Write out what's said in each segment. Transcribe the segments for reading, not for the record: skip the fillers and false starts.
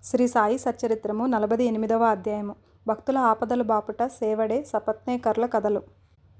శ్రీ సాయి సచ్చరిత్రము 48వ అధ్యాయము. భక్తుల ఆపదలు బాపుట సేవడే సపత్నేకర్ల కథలు.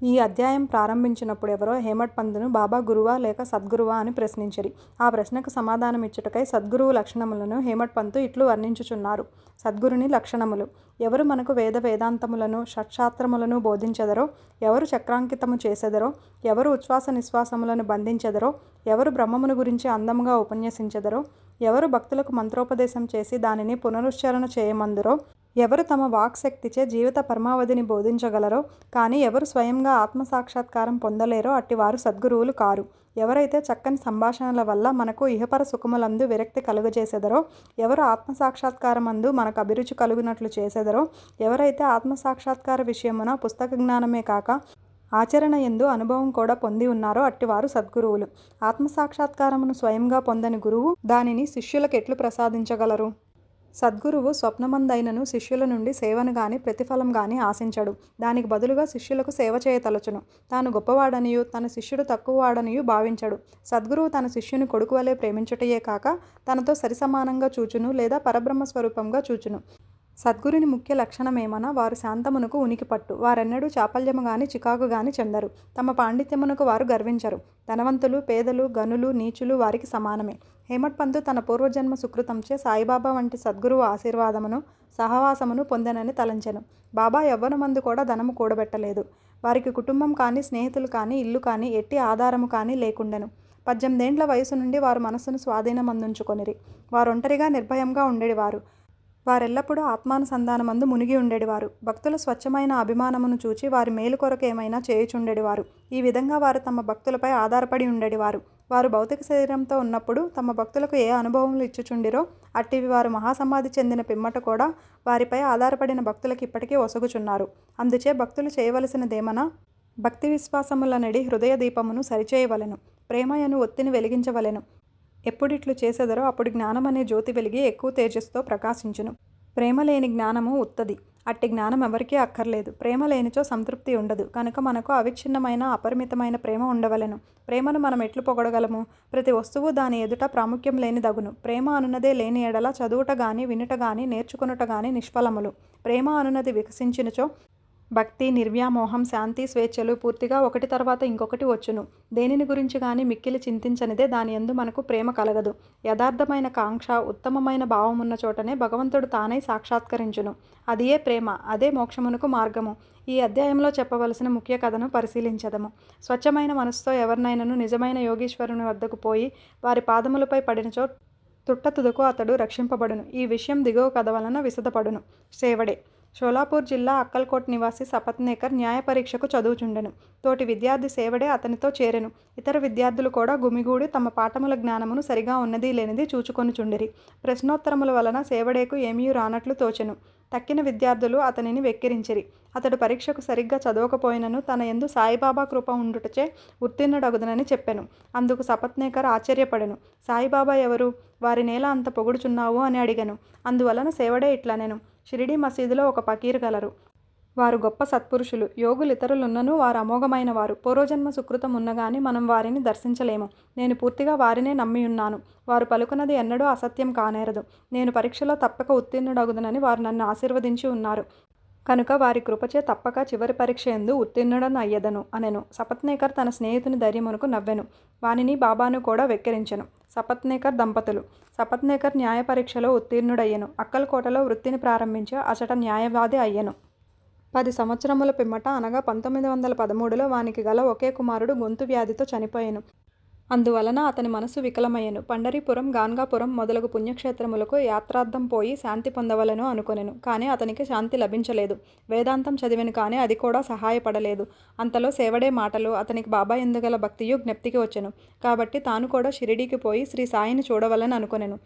ఈ అధ్యాయం ప్రారంభించినప్పుడు ఎవరో హేమట్ పంతును బాబా గురువా లేక సద్గురువా అని ప్రశ్నించిరి. ఆ ప్రశ్నకు సమాధానమిచ్చుటకై సద్గురువు లక్షణములను హేమట్ పంతు ఇట్లు వర్ణించుచున్నారు. సద్గురుని లక్షణములు: ఎవరు మనకు వేదాంతములను షట్శాస్త్రములను బోధించెదరో, ఎవరు చక్రాంకితము చేసెదరో, ఎవరు ఉచ్ఛ్వాస నిశ్వాసములను బంధించెదరో, ఎవరు బ్రహ్మమును గురించి అందముగా ఉపన్యసించెదరో, ఎవరు భక్తులకు మంత్రోపదేశం చేసి దానిని పునరుచ్చారణ చేయమందురో, ఎవరు తమ వాక్శక్తిచే జీవిత పరమావధిని బోధించగలరో, కానీ ఎవరు స్వయంగా ఆత్మసాక్షాత్కారం పొందలేరో అట్టివారు సద్గురువులు కారు. ఎవరైతే చక్కని సంభాషణల వల్ల మనకు ఇహపర సుఖములందు విరక్తి కలుగజేసెదరో, ఎవరు ఆత్మసాక్షాత్కారమందు మనకు అభిరుచి కలుగునట్లు చేసెదరో, ఎవరైతే ఆత్మసాక్షాత్కార విషయమున పుస్తక జ్ఞానమే కాక ఆచరణ యందు అనుభవం కూడా పొంది ఉన్నారో అట్టివారు సద్గురువులు. ఆత్మసాక్షాత్కారమును స్వయంగా పొందని గురువు దానిని శిష్యులకు ఎట్లు ప్రసాదించగలరు? సద్గురువు స్వప్నమందైనను శిష్యుల నుండి సేవను గాని ప్రతిఫలం గాని ఆశించడు. దానికి బదులుగా శిష్యులకు సేవ చేయతలచును. తాను గొప్పవాడనియు తన శిష్యుడు తక్కువవాడనియు భావించడు. సద్గురువు తన శిష్యుని కొడుకు వలె ప్రేమించుటయే కాక తనతో సరిసమానంగా చూచును లేదా పరబ్రహ్మ స్వరూపంగా చూచును. సద్గురుని ముఖ్య లక్షణమేమన వారు శాంతమునకు ఉనికి పట్టు. వారెన్నడూ చాపల్యము గాని చికాకు గాని చెందరు. తమ పాండిత్యమునకు వారు గర్వించరు. ధనవంతులు, పేదలు, గనులు, నీచులు వారికి సమానమే. హేమట్ పంతు తన పూర్వజన్మ సుకృతంచే సాయిబాబా వంటి సద్గురువు ఆశీర్వాదమును సహవాసమును పొందెనని తలంచెను. బాబా యవ్వనమందు కూడా ధనము కూడబెట్టలేదు. వారికి కుటుంబం కానీ, స్నేహితులు కానీ, ఇల్లు కానీ, ఎట్టి ఆధారము కానీ లేకుండెను. 18 ఏండ్ల వయసు నుండి వారు మనస్సును స్వాధీనమందుంచుకొనిరి. వారొంటరిగా నిర్భయంగా ఉండేవారు. వారెల్లప్పుడూ ఆత్మానుసంధానమందు మునిగి ఉండేవారు. భక్తుల స్వచ్ఛమైన అభిమానమును చూచి వారి మేలు కొరకు ఏమైనా చేయుచుండేవారు. ఈ విధంగా వారు తమ భక్తులపై ఆధారపడి ఉండేవారు. వారు భౌతిక శరీరంతో ఉన్నప్పుడు తమ భక్తులకు ఏ అనుభవములు ఇచ్చుచుండిరో అట్టివి వారు మహాసమాధి చెందిన పిమ్మట కూడా వారిపై ఆధారపడిన భక్తులకు ఇప్పటికీ ఒసగుచున్నారు. అందుచే భక్తులు చేయవలసినదేమనా భక్తి విశ్వాసములనడి హృదయ దీపమును సరిచేయవలెను. ప్రేమయను ఒత్తిని వెలిగించవలెను. ఎప్పుడిట్లు చేసెదరో అప్పుడు జ్ఞానమనే జ్యోతి వెలిగి ఎక్కువ తేజస్సుతో ప్రకాశించును. ప్రేమ లేని జ్ఞానము ఉత్తది. అట్టి జ్ఞానం ఎవరికీ అక్కర్లేదు. ప్రేమ లేనిచో సంతృప్తి ఉండదు. కనుక మనకు అవిచ్ఛిన్నమైన అపరిమితమైన ప్రేమ ఉండవలెను. ప్రేమను మనం ఎట్లు పొగడగలము? ప్రతి వస్తువు దాని ఎదుట ప్రాముఖ్యం లేని దగును. ప్రేమ అనున్నదే లేని ఎడల చదువుట గాని, వినుట గాని, నేర్చుకొనుట గాని నిష్ఫలములు. ప్రేమ అనున్నది వికసించినచో భక్తి, నిర్వ్యామోహం, శాంతి, స్వేచ్ఛలు పూర్తిగా ఒకటి తర్వాత ఇంకొకటి వచ్చును. దేనిని గురించి గాని మిక్కిలి చింతించనిదే దాని యందు మనకు ప్రేమ కలగదు. యథార్థమైన కాంక్ష, ఉత్తమమైన భావమున్న చోటనే భగవంతుడు తానై సాక్షాత్కరించును. అదియే ప్రేమ, అదే మోక్షమునకు మార్గము. ఈ అధ్యాయంలో చెప్పవలసిన ముఖ్య కథను పరిశీలించదము. స్వచ్ఛమైన మనసుతో ఎవరినైనను నిజమైన యోగీశ్వరుని వద్దకు పోయి వారి పాదములపై పడినచో తుట్టతుదకు అతడు రక్షింపబడును. ఈ విషయం దిగువ కథ వలన విశదపడును. సేవడే. షోలాపూర్ జిల్లా అక్కల్కోట్ నివాసి సపత్నేకర్ న్యాయ పరీక్షకు చదువుచుండెను. తోటి విద్యార్థి సేవడే అతనితో చేరెను. ఇతర విద్యార్థులు కూడా గుమిగూడి తమ పాఠముల జ్ఞానమును సరిగా ఉన్నది లేనిది చూచుకొనుచుండిరి. ప్రశ్నోత్తరముల వలన సేవడేకు ఏమీ రానట్లు తోచెను. తక్కిన విద్యార్థులు అతనిని వెక్కిరించిరి. అతడు పరీక్షకు సరిగ్గా చదవకపోయినను తన యందు సాయిబాబా కృప ఉండుటచే ఉత్తీర్ణుడగుదనని చెప్పెను. అందుకు సపత్నేకర్ ఆశ్చర్యపడెను. సాయిబాబా ఎవరు? వారినేలా అంత పొగుడుచున్నావు అని అడిగెను. అందువలన సేవడే ఇట్లనెను: షిరిడీ మసీదులో ఒక పకీరు గలరు. వారు గొప్ప సత్పురుషులు. యోగులు ఇతరులున్నను వారు అమోఘమైన వారు. పూర్వజన్మ సుకృతం ఉన్నగాని మనం వారిని దర్శించలేము. నేను పూర్తిగా వారినే నమ్మియున్నాను. వారు పలుకున్నది ఎన్నడూ అసత్యం కానేరదు. నేను పరీక్షలో తప్పక ఉత్తీర్ణుడగుదనని వారు నన్ను ఆశీర్వదించి ఉన్నారు. కనుక వారి కృపచే తప్పక చివరి పరీక్ష యందు ఉత్తీర్ణుడనయ్యదను అనెను. సపత్నేకర్ తన స్నేహితుని ధైర్యమునకు నవ్వెను. వానిని బాబాను కూడా వెక్కిరించెను. సపత్నేకర్ దంపతులు. సపత్నేకర్ న్యాయ పరీక్షలో ఉత్తీర్ణుడయ్యెను. అక్కల్కోటలో వృత్తిని ప్రారంభించి అచట న్యాయవాది అయ్యెను. 10 సంవత్సరముల పిమ్మట అనగా 1913లో వానికి గల ఒకే కుమారుడు గొంతు వ్యాధితో చనిపోయెను. అందువలన అతని మనస్సు వికలమయ్యెను. పండరీపురం, గాన్గాపురం మొదలగు పుణ్యక్షేత్రములకు యాత్రార్థం పోయి శాంతి పొందవలెను అనుకొనెను. కానీ అతనికి శాంతి లభించలేదు. వేదాంతం చదివెను కానీ అది కూడా సహాయపడలేదు. అంతలో సేవడే మాటలు, అతనికి బాబా యందు గల భక్తియు జ్ఞప్తికి వచ్చెను. కాబట్టి తాను కూడా షిరిడీకి పోయి శ్రీ సాయిని చూడవలెను అనుకొనెను.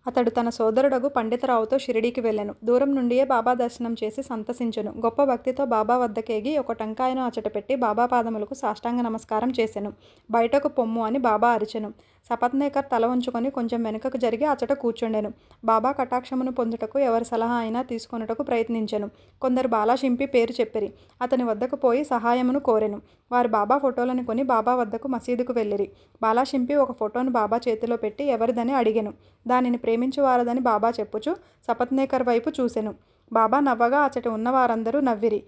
అతడు తన సోదరుడగు పండితరావుతో షిరిడీకి వెళ్ళెను. దూరం నుండియే బాబా దర్శనం చేసి సంతసించెను. గొప్ప భక్తితో బాబా వద్దకేగి ఒక టంకాయను అచట పెట్టి బాబా పాదములకు సాష్టాంగ నమస్కారం చేసెను. బయటకు పొమ్ము అని బాబా అరిచెను. సపత్నేకర్ తల వంచుకొని కొంచెం వెనుకకు జరిగి అచట కూర్చుండెను. బాబా కటాక్షమును పొందుటకు ఎవరి సలహా అయినా తీసుకొనుటకు ప్రయత్నించెను. కొందరు బాలాషింపి పేరు చెప్పిరి. అతని వద్దకు పోయి సహాయమును కోరెను. వారు బాబా ఫోటోలను కొని బాబా వద్దకు మసీదుకు వెళ్ళిరి. బాలాషింపి ఒక ఫోటోను బాబా చేతిలో పెట్టి ఎవరిదని అడిగెను. దానిని ప్రేమించువారదని బాబా చెప్పుచు సపత్నేకర్ వైపు చూసెను. బాబా నవ్వగా అచట ఉన్న వారందరూ నవ్విరి.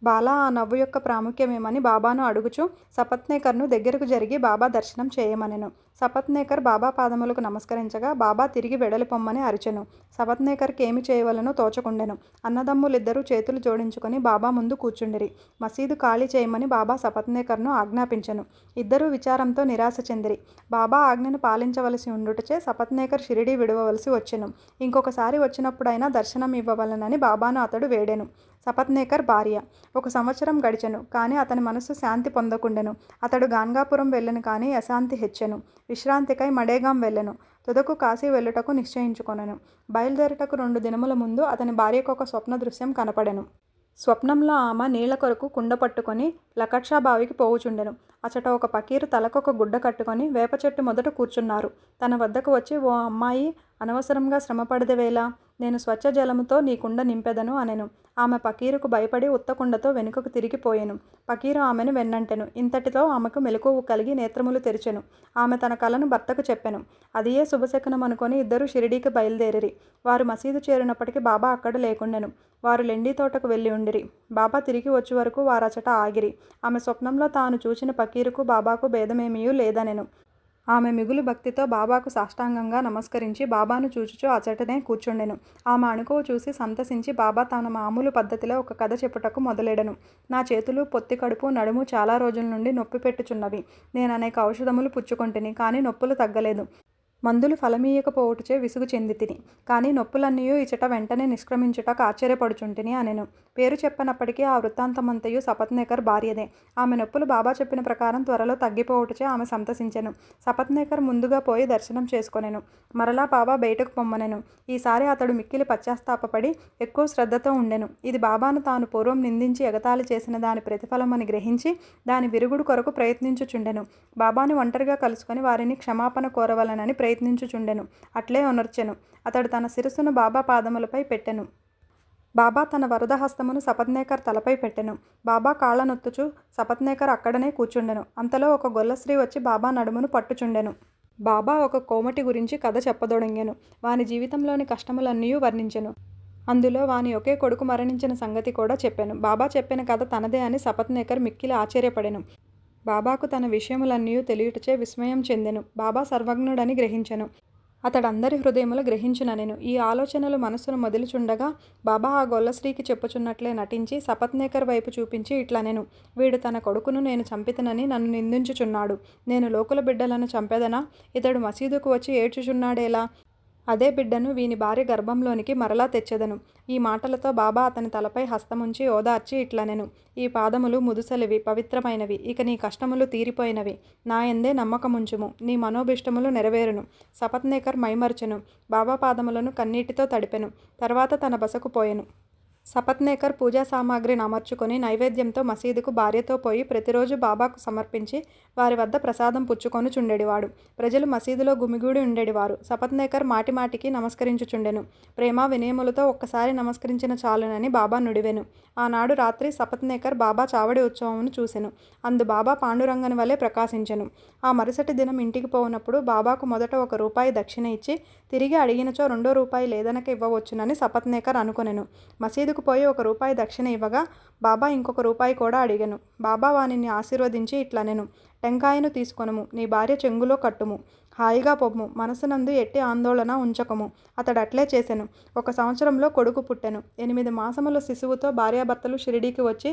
బాలా ఆ నవ్వు యొక్క ప్రాముఖ్యమేమని బాబాను అడుగుచు సపత్నేకర్ను దగ్గరకు జరిగి బాబా దర్శనం చేయమనెను. సపత్నేకర్ బాబా పాదములకు నమస్కరించగా బాబా తిరిగి వెడలి పొమ్మని అరిచెను. సపత్నేకర్కి ఏమి చేయవలనో తోచకుండెను. అన్నదమ్ములిద్దరూ చేతులు జోడించుకొని బాబా ముందు కూర్చుండిరి. మసీదు ఖాళీ చేయమని బాబా సపత్నేకర్ను ఆజ్ఞాపించెను. ఇద్దరూ విచారంతో నిరాశ చెందిరి. బాబా ఆజ్ఞను పాలించవలసి ఉండుటచే సపత్నేకర్ షిరిడీ విడవవలసి వచ్చెను. ఇంకొకసారి వచ్చినప్పుడైనా దర్శనం ఇవ్వవలనని బాబాను అతడు వేడెను. సపత్నేకర్ భార్య. 1 సంవత్సరం గడిచెను. కానీ అతని మనస్సు శాంతి పొందకుండెను. అతడు గాన్గాపురం వెళ్ళెను కానీ అశాంతి హెచ్చెను. విశ్రాంతికై మడేగాం వెళ్ళెను. తుదకు కాశీ వెళ్ళుటకు నిశ్చయించుకొనెను. బయలుదేరుటకు 2 దినముల ముందు అతని భార్యకొక స్వప్న దృశ్యం కనపడెను. స్వప్నంలో ఆమె నీళ్ల కొరకు కుండ పట్టుకొని లకక్షా బావికి పోవుచుండెను. అచట ఒక పకీరు తలకొక గుడ్డ కట్టుకొని వేప చెట్టు మొదట కూర్చున్నారు. తన వద్దకు వచ్చి, ఓ అమ్మాయి, అనవసరంగా శ్రమపడదెవేలా? నేను స్వచ్ఛ జలముతో నీ కుండ నింపెదను అనెను. ఆమె పకీరుకు భయపడి ఉత్తకుండతో వెనుకకు తిరిగిపోయెను. పకీరు ఆమెను వెన్నంటెను. ఇంతటితో ఆమెకు మెలకువ కలిగి నేత్రములు తెరిచెను. ఆమె తన కలను భర్తకు చెప్పెను. అదియే శుభశకునం అనుకొని ఇద్దరూ షిరిడీకి బయలుదేరిరి. వారు మసీదు చేరినప్పటికీ బాబా అక్కడ లేకుండెను. వారు లెండి తోటకు వెళ్ళి ఉండిరి. బాబా తిరిగి వచ్చే వరకు వారచట ఆగిరి. ఆమె స్వప్నంలో తాను చూచిన పకీరుకు బాబాకు భేదమేమీయూ లేదనెను. ఆమె మిగులు భక్తితో బాబాకు సాష్టాంగంగా నమస్కరించి బాబాను చూచుచూ అచటనే కూర్చుండెను. ఆమె అణుకువ చూసి సంతసించి బాబా తన మామూలు పద్ధతిలో ఒక కథ చెప్పుటకు మొదలెడెను. నా చేతులు, పొత్తి కడుపు, నడుము చాలా రోజుల నుండి నొప్పి పెట్టుచున్నవి. నేను అనేక ఔషధములు పుచ్చుకొంటిని, కానీ నొప్పులు తగ్గలేదు. మందులు ఫలమీయకపోవుటచే విసుగు చెందితిని. కానీ నొప్పులన్నీయూ ఇచట వెంటనే నిష్క్రమించుటకు ఆశ్చర్యపడుచుంటిని అనెను. పేరు చెప్పనప్పటికీ ఆ వృత్తాంతమంతయు సపత్నేకర్ భార్యదే. ఆమె నొప్పులు బాబా చెప్పిన ప్రకారం త్వరలో తగ్గిపోవుటచే ఆమె సంతసించెను. సపత్నేకర్ ముందుగా పోయి దర్శనం చేసుకొనెను. మరలా బాబా బయటకు పొమ్మనెను. ఈసారి అతడు మిక్కిలి పశ్చాత్తాపపడి ఎక్కువ శ్రద్ధతో ఉండెను. ఇది బాబాను తాను పూర్వం నిందించి ఎగతాళి చేసిన దాని ప్రతిఫలమని గ్రహించి దాని విరుగుడు కొరకు ప్రయత్నించుచుండెను. బాబాను ఒంటరిగా కలుసుకొని వారిని క్షమాపణ కోరవలనని ప్రయత్నించుచుండెను. అట్లే ఒనర్చెను. అతడు తన శిరస్సును బాబా పాదములపై పెట్టెను. బాబా తన వరదహస్తమును సపత్నేకర్ తలపై పెట్టెను. బాబా కాళ్ళనొత్తుచు సపత్నేకర్ అక్కడనే కూర్చుండెను. అంతలో ఒక గొల్లస్త్రీ వచ్చి బాబా నడుమును పట్టుచుండెను. బాబా ఒక కోమటి గురించి కథ చెప్పదొడంగెను. వాని జీవితంలోని కష్టములన్నీయూ వర్ణించెను. అందులో వాని ఒకే కొడుకు మరణించిన సంగతి కూడా చెప్పెను. బాబా చెప్పిన కథ తనదే అని సపత్నేకర్ మిక్కిలి ఆశ్చర్యపడెను. బాబాకు తన విషయములన్నీయూ తెలియుటచే విస్మయం చెందెను. బాబా సర్వజ్ఞుడని గ్రహించెను. అతడందరి హృదయములు గ్రహించుననెను. ఈ ఆలోచనలు మనస్సును మొదలుచుండగా బాబా ఆ గొల్లస్త్రీకి చెప్పుచున్నట్లే నటించి సపత్నేకర్ వైపు చూపించి ఇట్లనెను. వీడు తన కొడుకును నేను చంపితనని నన్ను నిందించుచున్నాడు. నేను లోకుల బిడ్డలను చంపెదనా? ఇతడు మసీదుకు వచ్చి ఏడ్చుచున్నాడేలా? అదే బిడ్డను వీని భార్య గర్భంలోనికి మరలా తెచ్చెదను. ఈ మాటలతో బాబా అతని తలపై హస్తముంచి ఓదార్చి ఇట్లనెను. ఈ పాదములు ముదుసలివి, పవిత్రమైనవి. ఇక నీ కష్టములు తీరిపోయినవి. నాయందే నమ్మకముంచుము. నీ మనోభిష్టములు నెరవేరును. సపత్నేకర్ మైమర్చెను. బాబా పాదములను కన్నీటితో తడిపెను. తర్వాత తన బసకు పోయెను. సపత్నేకర్ పూజా సామాగ్రిని అమర్చుకొని నైవేద్యంతో మసీదుకు భార్యతో పోయి ప్రతిరోజు బాబాకు సమర్పించి వారి వద్ద ప్రసాదం పుచ్చుకొనుచుండెడివాడు. ప్రజలు మసీదులో గుమిగూడి ఉండేడివారు. సపత్నేకర్ మాటిమాటికి నమస్కరించుచుండెను. ప్రేమ వినయములతో ఒక్కసారి నమస్కరించిన చాలునని బాబా నుడివెను. ఆనాడు రాత్రి సపత్నేకర్ బాబా చావడి ఉత్సవమును చూసెను. అందు బాబా పాండురంగని వలె ప్రకాశించెను. ఆ మరుసటి దినం ఇంటికి పోవునప్పుడు బాబాకు మొదట 1 రూపాయి దక్షిణ ఇచ్చి తిరిగి అడిగినచో 2వ రూపాయి లేదనక ఇవ్వవచ్చునని సపత్నేకర్ అనుకొనెను. మసీదుకు పోయి 1 రూపాయి దక్షిణ ఇవ్వగా బాబా ఇంకొక రూపాయి కూడా అడిగెను. బాబా వానిని ఆశీర్వదించి ఇట్లనెను. టెంకాయను తీసుకొనుము. నీ భార్య చెంగులో కట్టుము. హాయిగా పొమ్ము. మనసునందు ఎట్టి ఆందోళన ఉంచకము. అతడట్లే చేసెను. 1 సంవత్సరంలో కొడుకు పుట్టెను. 8 మాసముల శిశువుతో భార్యాభర్తలు షిరిడీకి వచ్చి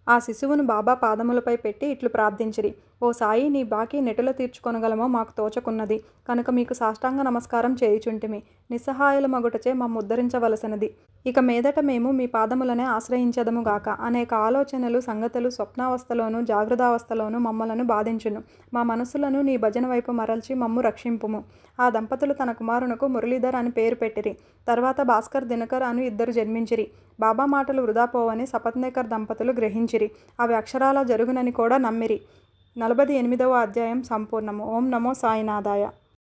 ఆ శిశువును బాబా పాదములపై పెట్టి ఇట్లు ప్రార్థించిరి. ఓ సాయి, నీ బాకీ నెటుల తీర్చుకొనగలమో మాకు తోచకున్నది కనుక మీకు సాష్టాంగ నమస్కారం చేయుచుంటిమి. నిస్సహాయుల మగుటచే మమ్ముద్ధరించవలసినది. ఇక మీదట మేము మీ పాదములనే ఆశ్రయించదముగాక. అనేక ఆలోచనలు, సంగతులు స్వప్నావస్థలోను జాగృతావస్థలోను మమ్మలను బాధించును. మా మనస్సులను నీ భజన వైపు మరల్చి మమ్ము రక్షింపుము. ఆ దంపతులు తన కుమారునకు మురళీధర్ అని పేరు పెట్టిరి. తర్వాత భాస్కర్, దినకర్ అను 2 జన్మించిరి. బాబా మాటలు వృధా పోవని సపత్నేకర్ దంపతులు గ్రహించిరి. అవి అక్షరాలా జరుగునని కూడా నమ్మిరి. 48వ అధ్యాయం సంపూర్ణము. ఓం నమో సాయినాథాయ.